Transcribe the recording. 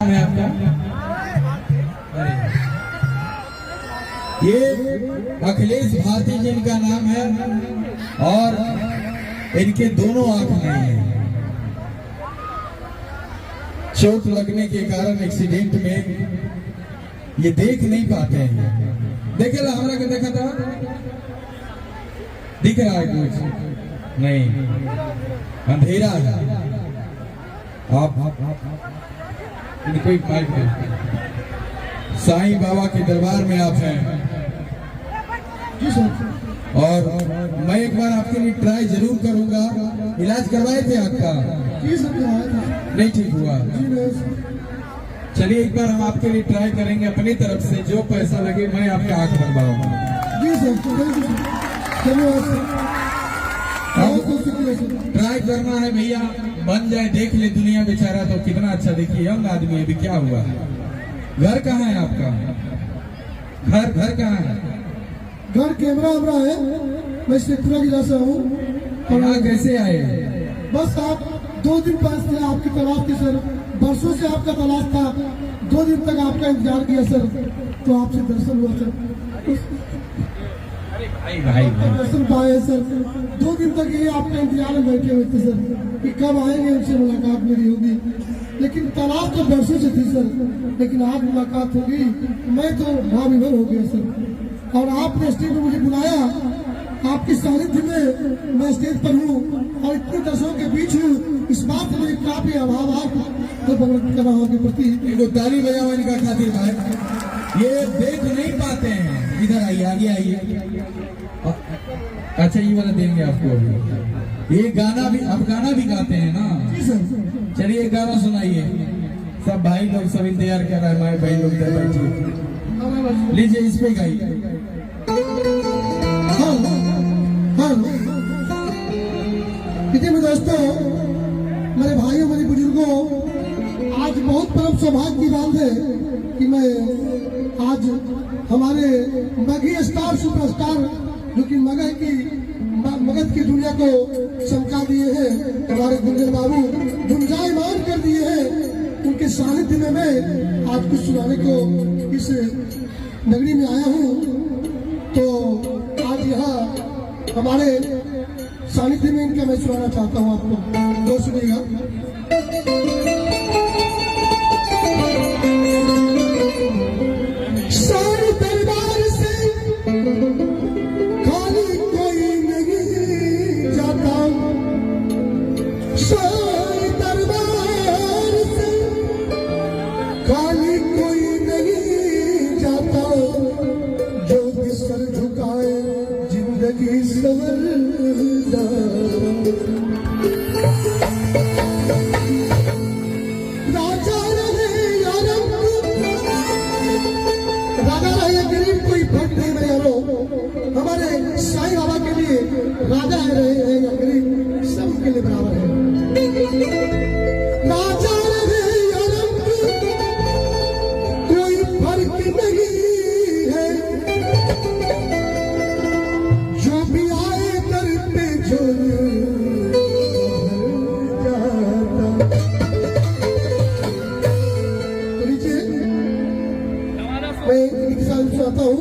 है आपका? ये अखिलेश भारती जी इनका नाम है और इनके दोनों आंख नहीं है। चोट लगने के कारण एक्सीडेंट में ये देख नहीं पाते हैं। देखे ला हमारा क्या देखा था? दिख रहा है कुछ नहीं, अंधेरा है। आप कोई माइक में साईं बाबा के दरबार में आप हैं और मैं एक बार आपके लिए ट्राई जरूर करूंगा। इलाज करवाए थे आपका? नहीं ठीक हुआ। चलिए एक बार हम आपके लिए ट्राई करेंगे अपनी तरफ से, जो पैसा लगे मैं आपका आंख बनवाऊंगा। ट्राई करना है भैया, बन जाए, देख ले दुनिया बेचारा तो कितना अच्छा। देखिए यंग आदमी है, अभी क्या हुआ? घर कहाँ है आपका? घर कहाँ है? घर कैमरा है। मैं शेखपुरा जिला से हूँ। यहाँ कैसे आए? बस आप 2 दिन पास थे, आपकी तलाश थी सर, बरसों से आपका तलाश था। 2 दिन तक आपका इंतजार किया सर, तो आपसे दर्शन हुआ सर। भाई दर्शन पाए सर। 2 दिन तक ये आपका इंतजार में बैठे हुए थे सर कि कब आएंगे, उनसे मुलाकात मेरी होगी। लेकिन तलाश तो बरसों से थी सर, लेकिन आज मुलाकात होगी। मैं तो भाविभर हो गया सर। और आपने स्टेज में मुझे बुलाया, आपकी सानिध्य में मैं स्टेज पर हूँ और इतने दर्शकों के बीच हूँ। इस बात से मुझे काफी अभाव तो कर रहा हूँ के प्रति। इनको ताली बजाओ इनका खातिर भाई, ये देख नहीं पाते हैं। इधर आइए, आगे आइए। अच्छा ये वाला देंगे आपको। ये गाना भी, आप गाना भी गाते हैं ना? चलिए गाना सुनाइए। सब भाई लोग सब इंतजार कर रहे हैं, हमारे भाई लोग इधर बैठिए। लीजिए इस पे गाइए। देखिए दोस्तों, मेरे भाइयों, मेरे बुजुर्गों, आज बहुत परम सौभाग्य की बात है कि मैं आज हमारे मगही स्टार सुपरस्टार जो कि मगध की दुनिया को चमका दिए हैं, हमारे गुंजन बाबू गुंजायमान कर दिए हैं, उनके सानिध्य में मैं आज कुछ सुनाने को इस नगरी में आया हूँ। तो आज यहाँ हमारे सानिध्य में इनका मैं सुनाना चाहता हूँ आपको। जो सुनिएगा। सारे दरबार से खाली कोई नहीं जाता, सारे दरबार से खाली कोई नहीं जाता, जो भी सर झुकाए जिंदगी सवर राजा रहे या गरीब, कोई फर्क नहीं है यारो। हमारे साईं बाबा के लिए राजा रहे या गरीब, सबके लिए बराबर है। राजा रहे या कोई फर्क नहीं है, जो भी आए दर पे झोल मैं एक साल सुनाता हूँ।